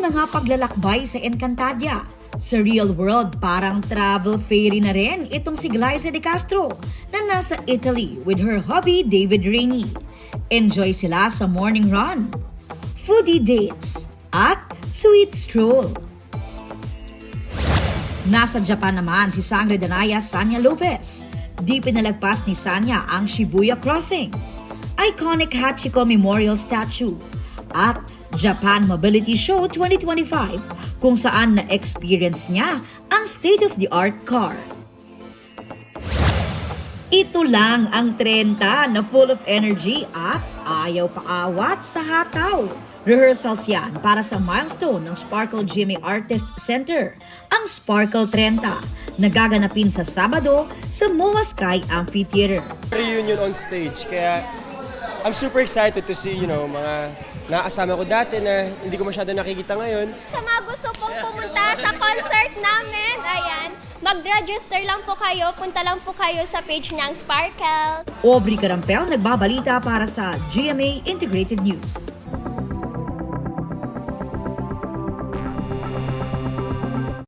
na nga paglalakbay sa Encantadia. Sa real world, parang travel fairy na rin itong si Glyza De Castro na nasa Italy with her hubby David Rainey. Enjoy sila sa morning run, foodie dates, at sweet stroll. Nasa Japan naman si Sangre Danaya Sanya Lopez. Di pinalagpas ni Sanya ang Shibuya Crossing, iconic Hachiko Memorial Statue, at Japan Mobility Show 2025 kung saan na-experience niya ang state-of-the-art car. Ito lang ang 30 na full of energy at ayaw paawat sa hataw. Rehearsals yan para sa milestone ng Sparkle GMA Artist Center, ang Sparkle 30, na gaganapin sa Sabado sa MOA Sky Amphitheater. Reunion on stage, kaya I'm super excited to see, mga nakasama ko dati na hindi ko masyado nakikita ngayon. Sa mga gusto pong pumunta sa concert namin, ayan, mag-register lang po kayo, punta lang po kayo sa page ng Sparkle. Aubrey Carampel nagbabalita para sa GMA Integrated News.